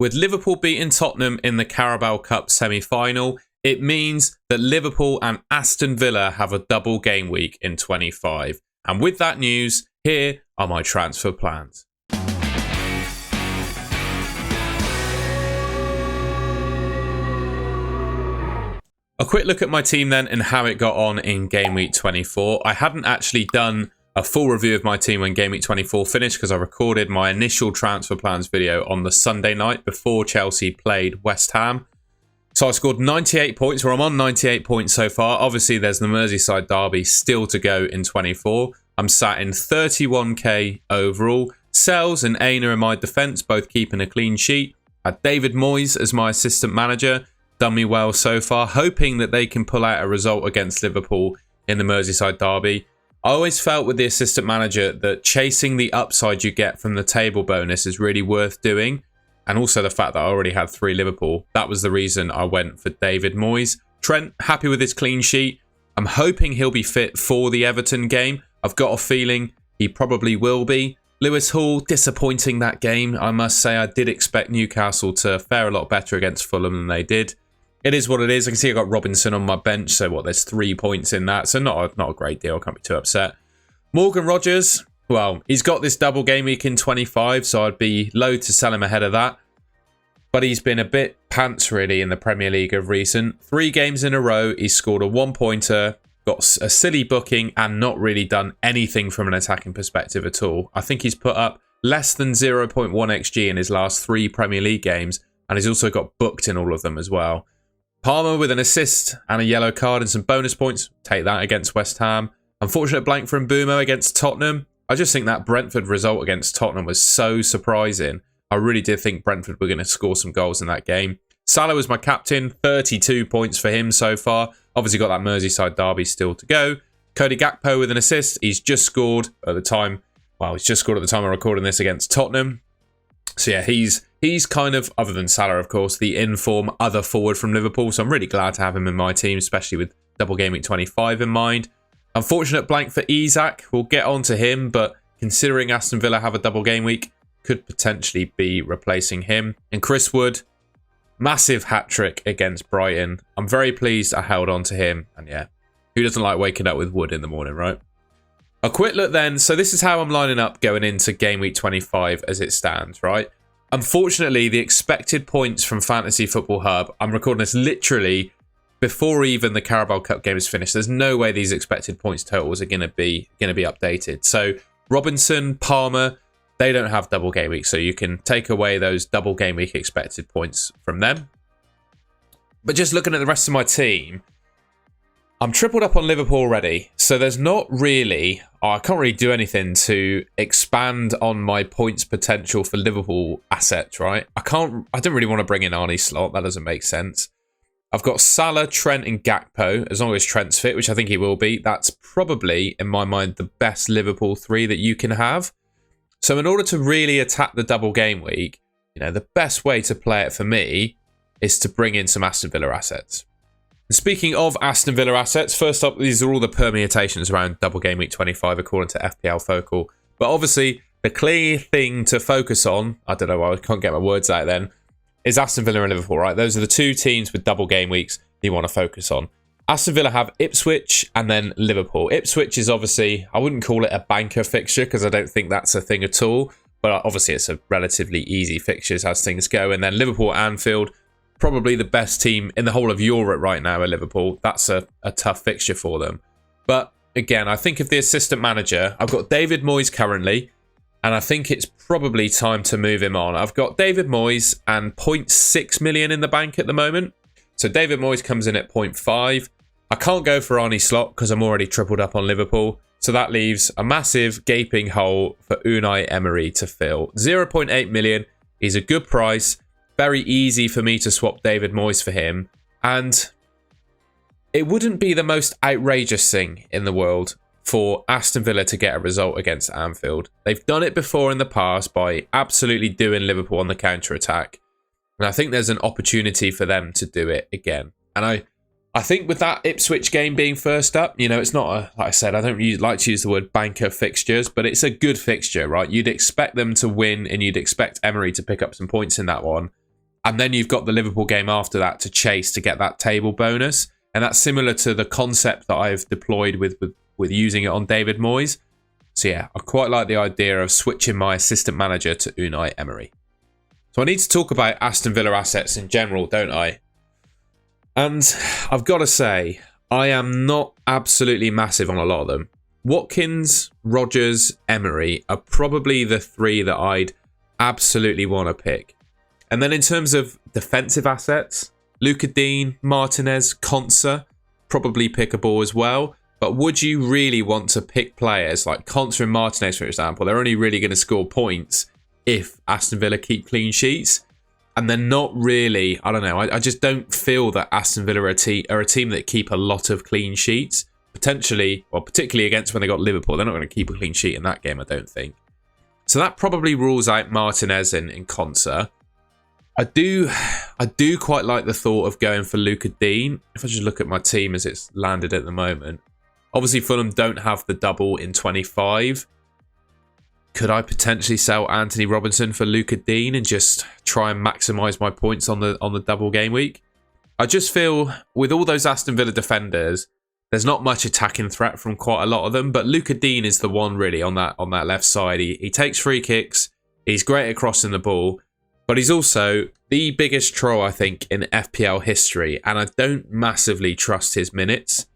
With Liverpool beating Tottenham in the Carabao Cup semi-final, it means that Liverpool and Aston Villa have a double game week in 25. And with that news, here are my transfer plans. A quick look at my team then and how it got on in Game Week 24. I hadn't actually done a full review of my team when Game Week 24 finished because I recorded my initial transfer plans video on the Sunday night before Chelsea played West Ham. So I scored 98 points, or I'm on 98 points so far. Obviously, there's the Merseyside derby still to go in 24. I'm sat in 31k overall. Sells and Aina in my defence, both keeping a clean sheet. I had David Moyes as my assistant manager. Done me well so far, hoping that they can pull out a result against Liverpool in the Merseyside derby. I always felt with the assistant manager that chasing the upside you get from the table bonus is really worth doing. And also the fact that I already had 3 Liverpool. That was the reason I went for David Moyes. Trent, happy with his clean sheet. I'm hoping he'll be fit for the Everton game. I've got a feeling he probably will be. Lewis Hall, disappointing that game. I must say I did expect Newcastle to fare a lot better against Fulham than they did. It is what it is. I can see I got Robinson on my bench. So there's 3 points in that. So not a great deal. I can't be too upset. Morgan Rogers, well, he's got this double game week in 25. So I'd be loath to sell him ahead of that. But he's been a bit pants really in the Premier League of recent. 3 games in a row. He's scored a 1-pointer, got a silly booking and not really done anything from an attacking perspective at all. I think he's put up less than 0.1 XG in his last 3 Premier League games. And he's also got booked in all of them as well. Palmer with an assist and a yellow card and some bonus points. Take that against West Ham. Unfortunate blank from Mbumo against Tottenham. I just think that Brentford result against Tottenham was so surprising. I really did think Brentford were going to score some goals in that game. Salah was my captain. 32 points for him so far. Obviously got that Merseyside derby still to go. Cody Gakpo with an assist. He's just scored at the time. Well, he's just scored at the time I'm recording this against Tottenham. So yeah, he's kind of, other than Salah, of course, the in-form other forward from Liverpool. So I'm really glad to have him in my team, especially with double game week 25 in mind. Unfortunate blank for Isak. We'll get on to him, but considering Aston Villa have a double game week, could potentially be replacing him. And Chris Wood, massive hat-trick against Brighton. I'm very pleased I held on to him. And yeah, who doesn't like waking up with Wood in the morning, right? A quick look then. So this is how I'm lining up going into Game Week 25 as it stands, right? Unfortunately, the expected points from Fantasy Football Hub, I'm recording this literally before even the Carabao Cup game is finished. There's no way these expected points totals are going to be updated. So Robinson, Palmer, they don't have double game week. So you can take away those double game week expected points from them. But just looking at the rest of my team, I'm tripled up on Liverpool already, so there's not really, I can't really do anything to expand on my points potential for Liverpool assets, right? I don't really want to bring in Arnie Slot, that doesn't make sense. I've got Salah, Trent and Gakpo, as long as Trent's fit, which I think he will be. That's probably, in my mind, the best Liverpool 3 that you can have. So in order to really attack the double game week, the best way to play it for me is to bring in some Aston Villa assets. Speaking of Aston Villa assets, first up, these are all the permutations around double game week 25 according to FPL Focal. But obviously, the clear thing to focus on, I don't know why I can't get my words out then, is Aston Villa and Liverpool, right? Those are the 2 teams with double game weeks you want to focus on. Aston Villa have Ipswich and then Liverpool. Ipswich is obviously, I wouldn't call it a banker fixture because I don't think that's a thing at all. But obviously, it's a relatively easy fixture as things go. And then Liverpool, Anfield, probably the best team in the whole of Europe right now at Liverpool. That's a tough fixture for them. But again, I think of the assistant manager, I've got David Moyes currently, and I think it's probably time to move him on. I've got David Moyes and 0.6 million in the bank at the moment. So David Moyes comes in at 0.5. I can't go for Arnie Slot because I'm already tripled up on Liverpool. So that leaves a massive gaping hole for Unai Emery to fill. 0.8 million is a good price. Very easy for me to swap David Moyes for him. And it wouldn't be the most outrageous thing in the world for Aston Villa to get a result against Anfield. They've done it before in the past by absolutely doing Liverpool on the counter-attack. And I think there's an opportunity for them to do it again. And I think with that Ipswich game being first up, it's not like I said, I don't like to use the word banker fixtures, but it's a good fixture, right? You'd expect them to win and you'd expect Emery to pick up some points in that one. And then you've got the Liverpool game after that to chase to get that table bonus. And that's similar to the concept that I've deployed with using it on David Moyes. So yeah, I quite like the idea of switching my assistant manager to Unai Emery. So I need to talk about Aston Villa assets in general, don't I? And I've got to say, I am not absolutely massive on a lot of them. Watkins, Rodgers, Emery are probably the three that I'd absolutely want to pick. And then in terms of defensive assets, Luca Dean, Martinez, Konsa, probably pickable as well. But would you really want to pick players like Konsa and Martinez, for example? They're only really going to score points if Aston Villa keep clean sheets. And they're not really, I don't know, I just don't feel that Aston Villa are a team that keep a lot of clean sheets. Potentially, or particularly against when they got Liverpool. They're not going to keep a clean sheet in that game, I don't think. So that probably rules out Martinez and Konsa. I do quite like the thought of going for Luca Dean. If I just look at my team as it's landed at the moment. Obviously, Fulham don't have the double in 25. Could I potentially sell Anthony Robinson for Luca Dean and just try and maximise my points on the double game week? I just feel with all those Aston Villa defenders, there's not much attacking threat from quite a lot of them, but Luca Dean is the one really on that left side. He takes free kicks. He's great at crossing the ball, but he's also the biggest troll, I think, in FPL history, and I don't massively trust his minutes.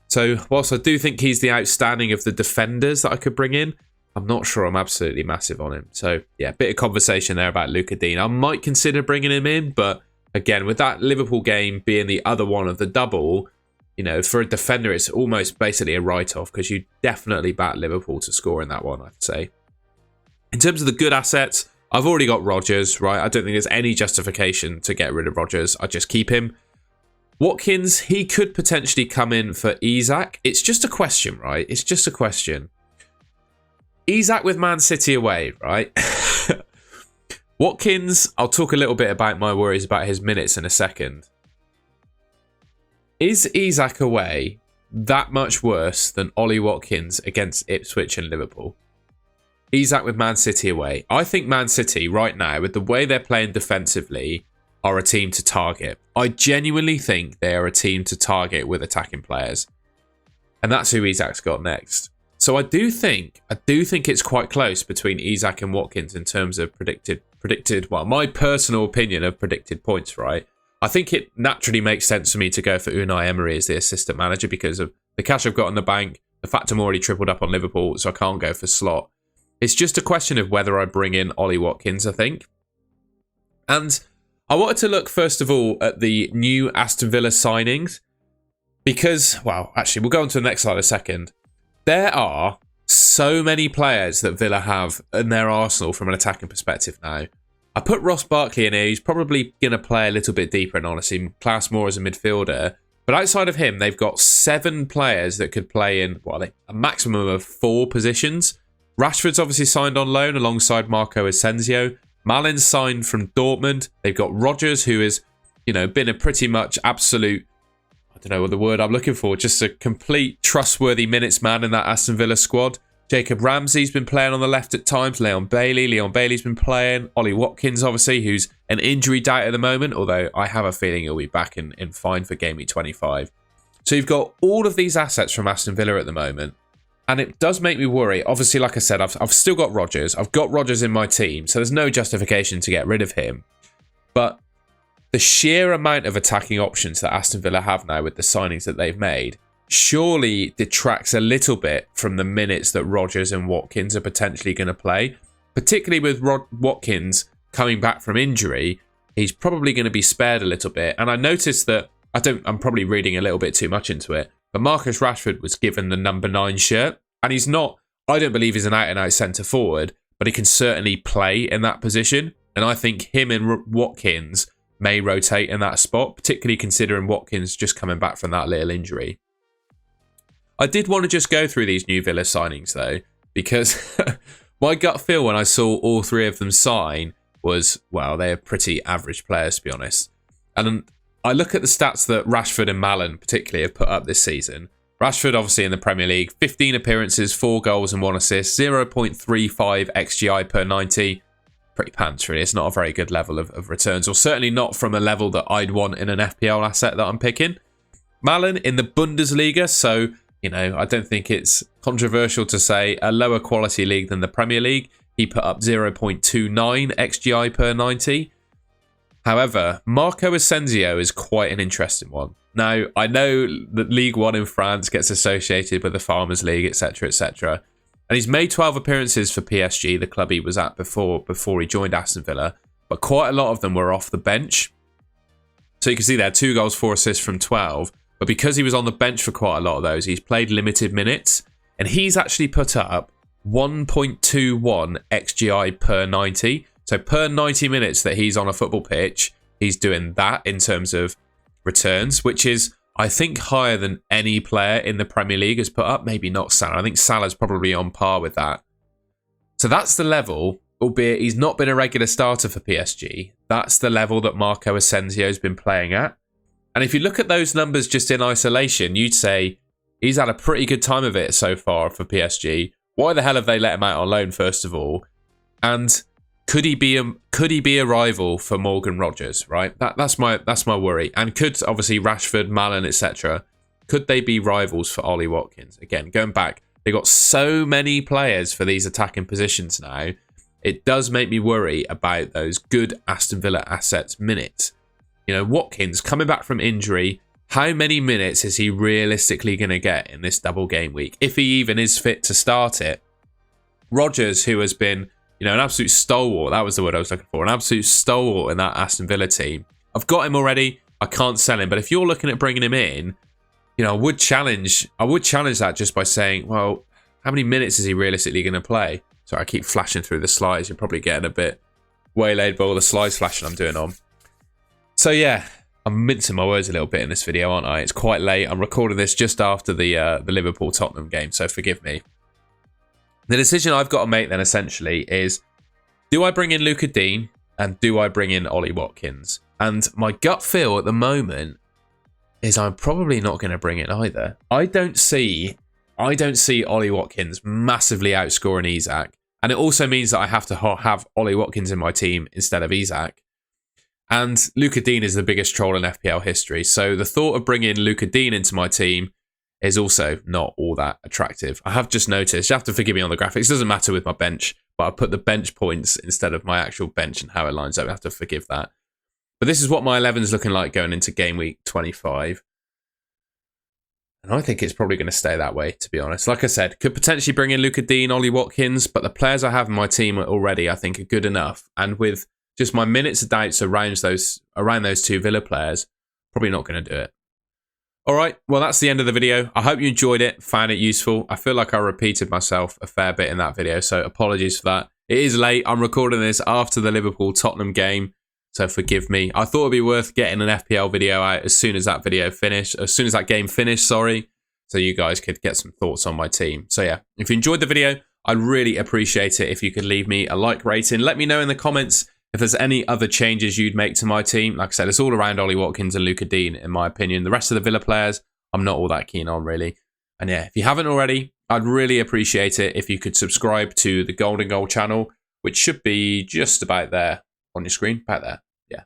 So whilst I do think he's the outstanding of the defenders that I could bring in, I'm not sure I'm absolutely massive on him. So yeah, bit of conversation there about Luca Dean. I might consider bringing him in, but again, with that Liverpool game being the other one of the double, you know, for a defender, it's almost basically a write-off because you definitely back Liverpool to score in that one, I'd say. In terms of the good assets, I've already got Rodgers, right? I don't think there's any justification to get rid of Rodgers. I just keep him. Watkins, he could potentially come in for Isak. It's just a question, right? It's just a question. Isak with Man City away, right? Watkins, I'll talk a little bit about my worries about his minutes in a second. Is Isak away that much worse than Ollie Watkins against Ipswich and Liverpool? Isak with Man City away. I think Man City right now, with the way they're playing defensively, are a team to target. I genuinely think they are a team to target with attacking players. And that's who Isak's got next. So I do think it's quite close between Isak and Watkins in terms of predicted, well, my personal opinion of predicted points, right? I think it naturally makes sense for me to go for Unai Emery as the assistant manager because of the cash I've got in the bank, the fact I'm already tripled up on Liverpool, so I can't go for Slot. It's just a question of whether I bring in Ollie Watkins, I think. And I wanted to look, first of all, at the new Aston Villa signings because, well, actually, we'll go on to the next slide in a second. There are so many players that Villa have in their arsenal from an attacking perspective now. I put Ross Barkley in here. He's probably going to play a little bit deeper, and honestly, class more as a midfielder. But outside of him, they've got 7 players that could play in, well, a maximum of 4 positions. Rashford's obviously signed on loan alongside Marco Asensio. Malin's signed from Dortmund. They've got Rodgers, who has, you know, been a pretty much absolute, I don't know what the word I'm looking for, just a complete trustworthy minutes man in that Aston Villa squad. Jacob Ramsey's been playing on the left at times. Leon Bailey's been playing. Ollie Watkins, obviously, who's an injury doubt at the moment, although I have a feeling he'll be back in fine for Gameweek 25. So you've got all of these assets from Aston Villa at the moment. And it does make me worry. Obviously, like I said, I've still got Rodgers. I've got Rodgers in my team, so there's no justification to get rid of him. But the sheer amount of attacking options that Aston Villa have now with the signings that they've made surely detracts a little bit from the minutes that Rodgers and Watkins are potentially going to play. Particularly with Watkins coming back from injury, he's probably going to be spared a little bit. And I noticed that, I'm probably reading a little bit too much into it, but Marcus Rashford was given the number 9 shirt. And he's not, I don't believe he's an out-and-out centre forward, but he can certainly play in that position. And I think him and Watkins may rotate in that spot, particularly considering Watkins just coming back from that little injury. I did want to just go through these new Villa signings, though, because my gut feel when I saw all 3 of them sign was, well, they're pretty average players, to be honest. And I look at the stats that Rashford and Malin particularly have put up this season. Rashford, obviously, in the Premier League, 15 appearances, 4 goals and 1 assist, 0.35 XGI per 90. pretty pants, really. It's not a very good level of returns, or certainly not from a level that I'd want in an FPL asset that I'm picking. Malen in the Bundesliga, so, you know, I don't think it's controversial to say a lower quality league than the Premier League. He put up 0.29 XGI per 90. However, Marco Asensio is quite an interesting one. Now, I know that League One in France gets associated with the Farmers League, etc., etc., and he's made 12 appearances for PSG, the club he was at before he joined Aston Villa, but quite a lot of them were off the bench. So you can see there, 2 goals, 4 assists from 12. But because he was on the bench for quite a lot of those, he's played limited minutes, and he's actually put up 1.21 XGI per 90. So per 90 minutes that he's on a football pitch, he's doing that in terms of returns, which is, I think, higher than any player in the Premier League has put up. Maybe not Salah. I think Salah's probably on par with that. So that's the level, albeit he's not been a regular starter for PSG. That's the level that Marco Asensio's been playing at. And if you look at those numbers just in isolation, you'd say he's had a pretty good time of it so far for PSG. Why the hell have they let him out on loan, first of all? And could he be a rival for Morgan Rogers, right? That's my worry. And could, obviously, Rashford, Malen, etc., could they be rivals for Ollie Watkins? Again, going back, they've got so many players for these attacking positions now. It does make me worry about those good Aston Villa assets minutes. You know, Watkins coming back from injury, how many minutes is he realistically going to get in this double game week, if he even is fit to start it? Rogers, who has been, you know, an absolute stalwart, that was the word I was looking for, an absolute stalwart in that Aston Villa team. I've got him already. I can't sell him, but if you're looking at bringing him in, you know, I would challenge that just by saying, well, how many minutes is he realistically going to play? Sorry, I keep flashing through the slides. You're probably getting a bit waylaid by all the slides flashing I'm doing on. So yeah, I'm mincing my words a little bit in this video, aren't I? It's quite late. I'm recording this just after the Liverpool-Tottenham game, so forgive me. The decision I've got to make then essentially is, do I bring in Luca Dean and do I bring in Ollie Watkins? And my gut feel at the moment is I'm probably not going to bring in either. I don't see Ollie Watkins massively outscoring Isak. And it also means that I have to have Ollie Watkins in my team instead of Isak. And Luca Dean is the biggest troll in FPL history. So the thought of bringing Luca Dean into my team is also not all that attractive. I have just noticed, you have to forgive me on the graphics, it doesn't matter with my bench, but I put the bench points instead of my actual bench and how it lines up. I have to forgive that. But this is what my 11 is looking like going into game week 25. And I think it's probably going to stay that way, to be honest. Like I said, could potentially bring in Luca Dean, Ollie Watkins, but the players I have in my team already, I think, are good enough. And with just my minutes of doubts around those 2 Villa players, probably not going to do it. All right, well, that's the end of the video. I hope you enjoyed it, found it useful. I feel like I repeated myself a fair bit in that video, so apologies for that. It is late. I'm recording this after the Liverpool-Tottenham game, so forgive me. I thought it'd be worth getting an FPL video out as soon as that game finished, sorry, so you guys could get some thoughts on my team. So yeah, if you enjoyed the video, I'd really appreciate it if you could leave me a like rating. Let me know in the comments if there's any other changes you'd make to my team. Like I said, it's all around Ollie Watkins and Luca Dean, in my opinion. The rest of the Villa players, I'm not all that keen on, really. And yeah, if you haven't already, I'd really appreciate it if you could subscribe to the Golden Goal channel, which should be just about there on your screen. About there, yeah.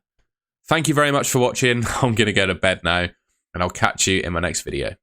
Thank you very much for watching. I'm going to go to bed now, and I'll catch you in my next video.